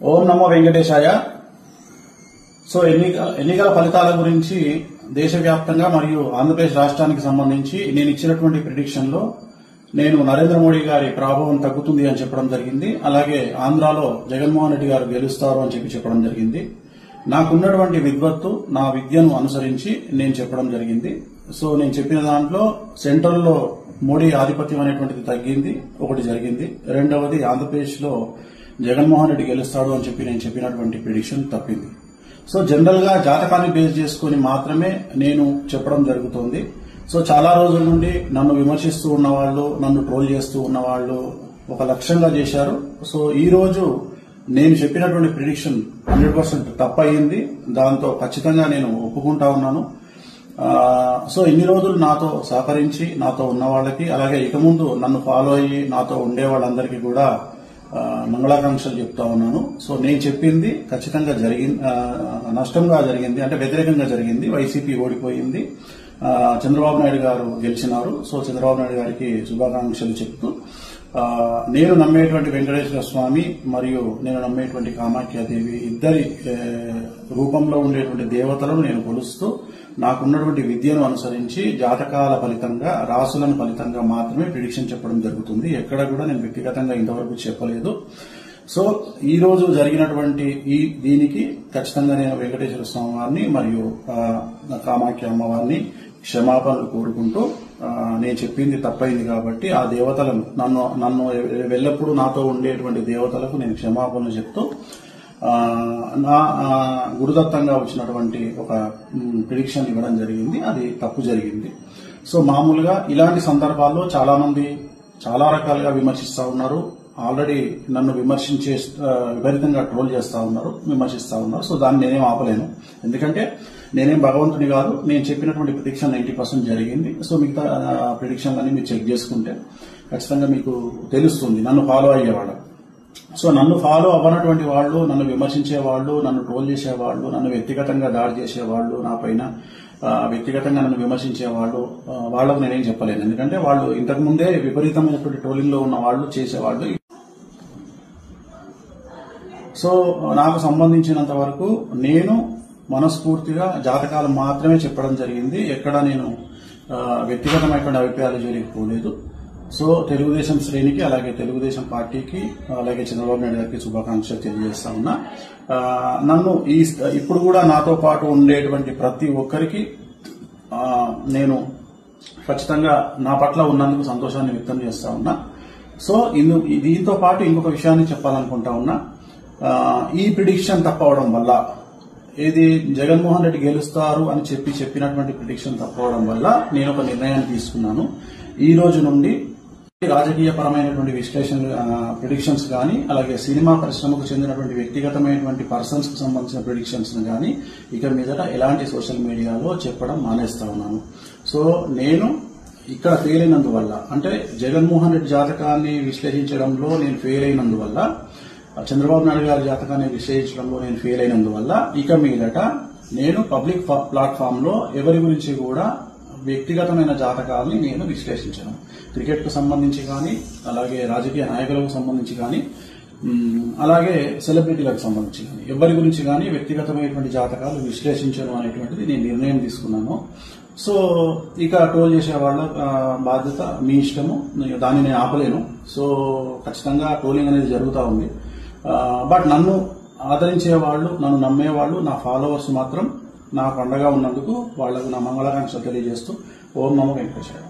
ఓం నమో వెంకటేశాయ. So ఎన్నికల ఫలితాల గురించి దేశవ్యాప్తంగా మరియు ఆంధ్రప్రదేశ్ రాష్ట్రానికి సంబంధించి నేను ఇచ్చినటువంటి ప్రిడిక్షన్ లో నేను నరేంద్ర మోడీ గారి ప్రభావం తగ్గుతుంది అని చెప్పడం జరిగింది. అలాగే ఆంధ్రాలో జగన్మోహన్ రెడ్డి గారు గెలుస్తారు అని చెప్పడం జరిగింది. నాకున్నటువంటి విద్వత్తు, నా విద్యను అనుసరించి నేను చెప్పడం జరిగింది. సో నేను చెప్పిన దాంట్లో సెంట్రల్ లో మోడీ ఆధిపత్యం అనేటువంటిది తగ్గింది, ఒకటి జరిగింది. రెండవది ఆంధ్రప్రదేశ్ లో జగన్మోహన్ రెడ్డి గెలుస్తాడు అని నేను చెప్పినటువంటి ప్రిడిక్షన్ తప్పింది. సో జనరల్ గా జాతకాన్ని బేస్ చేసుకుని మాత్రమే నేను చెప్పడం జరుగుతోంది. సో చాలా రోజుల నుండి నన్ను విమర్శిస్తూ ఉన్నవాళ్లు, నన్ను ట్రోల్ చేస్తూ ఉన్నవాళ్లు ఒక లక్ష్యంగా చేశారు. సో ఈ రోజు నేను చెప్పినటువంటి ప్రిడిక్షన్ 100% తప్పయింది. దాంతో ఖచ్చితంగా నేను ఒప్పుకుంటా ఉన్నాను. సో ఇన్ని రోజులు నాతో సహకరించి నాతో ఉన్న వాళ్ళకి, అలాగే ఇక ముందు నన్ను ఫాలో అయ్యి నాతో ఉండే వాళ్ళందరికీ కూడా మంగళాకాంక్షలు చెప్తా ఉన్నాను. సో నేను చెప్పింది ఖచ్చితంగా నష్టంగా జరిగింది, అంటే వ్యతిరేకంగా జరిగింది. వైసీపీ ఓడిపోయింది, చంద్రబాబు నాయుడు గారు గెలిచినారు. సో చంద్రబాబు నాయుడు గారికి శుభాకాంక్షలు చెప్తూ నేను నమ్మేటువంటి వెంకటేశ్వర స్వామి మరియు నేను నమ్మేటువంటి కామాఖ్యాదేవి ఇద్దరి రూపంలో ఉండేటువంటి దేవతలను నేను కొలుస్తూ నాకున్నటువంటి విద్యను అనుసరించి జాతకాల ఫలితంగా, రాసులను ఫలితంగా మాత్రమే ప్రిడిక్షన్ చెప్పడం జరుగుతుంది. ఎక్కడ కూడా నేను వ్యక్తిగతంగా ఇంతవరకు చెప్పలేదు. సో ఈ రోజు జరిగినటువంటి దీనికి ఖచ్చితంగా నేను వెంకటేశ్వర స్వామి వారిని మరియు కామాఖ్య అమ్మవారిని క్షమాపణలు కోరుకుంటూ, నేను చెప్పింది తప్పైంది కాబట్టి ఆ దేవతలను నన్ను ఎల్లప్పుడూ నాతో ఉండేటువంటి దేవతలకు నేను క్షమాపణలు చెప్తూ నా గురుదత్తంగా వచ్చినటువంటి ఒక ప్రిడిక్షన్ ఇవ్వడం జరిగింది. అది తప్పు జరిగింది. సో మామూలుగా ఇలాంటి సందర్భాల్లో చాలా మంది చాలా రకాలుగా విమర్శిస్తా ఉన్నారు. ఆల్రెడీ నన్ను విపరీతంగా ట్రోల్ చేస్తా ఉన్నారు, విమర్శిస్తా ఉన్నారు. సో దాన్ని నేనేం ఆపలేను, ఎందుకంటే నేనేం భగవంతుని కాదు. నేను చెప్పినటువంటి ప్రిడిక్షన్ 90% జరిగింది. సో మిగతా ప్రిడిక్షన్లన్నీ మీరు చెక్ చేసుకుంటే ఖచ్చితంగా మీకు తెలుస్తుంది నన్ను ఫాలో అయ్యేవాళ్ళు. సో నన్ను ఫాలో అవ్వనటువంటి వాళ్ళు, నన్ను విమర్శించే వాళ్ళు, నన్ను ట్రోల్ చేసేవాళ్ళు, నన్ను వ్యక్తిగతంగా దాడి చేసేవాళ్ళు, నా పైన వ్యక్తిగతంగా నన్ను విమర్శించే వాళ్ళు, వాళ్ళకు నేనేం చెప్పలేను. ఎందుకంటే వాళ్ళు ఇంతకుముందే విపరీతమైనటువంటి ట్రోలింగ్ లో ఉన్న వాళ్ళు, చేసేవాళ్ళు. సో నాకు సంబంధించినంత వరకు నేను మనస్ఫూర్తిగా జాతకాలు మాత్రమే చెప్పడం జరిగింది. ఎక్కడ నేను వ్యక్తిగతమైనటువంటి అభిప్రాయాలు జరిగిపోలేదు. సో తెలుగుదేశం శ్రేణికి, అలాగే తెలుగుదేశం పార్టీకి, అలాగే చంద్రబాబు నాయుడు గారికి శుభాకాంక్షలు తెలియజేస్తా ఉన్నా. నన్ను ఇప్పుడు కూడా నాతో పాటు ఉండేటువంటి ప్రతి ఒక్కరికి నేను ఖచ్చితంగా నా పట్ల ఉన్నందుకు సంతోషాన్ని వ్యక్తం చేస్తా ఉన్నా. సో దీంతో పాటు ఇంకొక విషయాన్ని చెప్పాలనుకుంటా ఉన్నా. ఈ ప్రిడిక్షన్ తప్పవడం వల్ల, ఏది జగన్మోహన్ రెడ్డి గెలుస్తారు అని చెప్పినటువంటి ప్రిడిక్షన్ తప్పవడం వల్ల నేను ఒక నిర్ణయాన్ని తీసుకున్నాను. ఈ రోజు నుండి రాజకీయ పరమైనటువంటి ప్రిడిక్షన్స్ కానీ, అలాగే సినిమా పరిశ్రమకు చెందినటువంటి వ్యక్తిగతమైనటువంటి పర్సన్స్ కు సంబంధించిన ప్రిడిక్షన్స్ కానీ ఇక మీదట ఎలాంటి సోషల్ మీడియాలో చెప్పడం మానేస్తా ఉన్నాను. సో నేను ఇక్కడ ఫెయిల్ అయినందువల్ల, అంటే జగన్మోహన్ రెడ్డి జాతకాన్ని విశ్లేషించడంలో నేను ఫెయిల్ అయినందువల్ల, చంద్రబాబు నాయుడు గారి జాతకాన్ని విశ్లేషించడంలో నేను ఫెయిల్ అయినందువల్ల ఇక మీదట నేను పబ్లిక్ ప్లాట్ఫామ్ లో ఎవరి గురించి కూడా వ్యక్తిగతమైన జాతకాలని నేను విశ్లేషించను. క్రికెట్ కు సంబంధించి కానీ, అలాగే రాజకీయ నాయకులకు సంబంధించి కానీ, అలాగే సెలబ్రిటీలకు సంబంధించి కానీ, ఎవరి గురించి కానీ వ్యక్తిగతమైనటువంటి జాతకాలు విశ్లేషించను అనేటువంటిది నేను నిర్ణయం తీసుకున్నాను. సో ఇక ట్రోల్ చేసే వాళ్ళ బాధ్యత మీ ఇష్టము, దాన్ని నేను ఆపలేను. సో ఖచ్చితంగా ట్రోలింగ్ అనేది జరుగుతూ ఉంది. బట్ నన్ను ఆదరించే వాళ్ళు, నన్ను నమ్మేవాళ్ళు, నా ఫాలోవర్స్ మాత్రం నాకు అండగా ఉన్నందుకు వాళ్లకు నా మంగళాకాంక్షలు తెలియజేస్తూ ఓం నమో వెంకటేశాయ.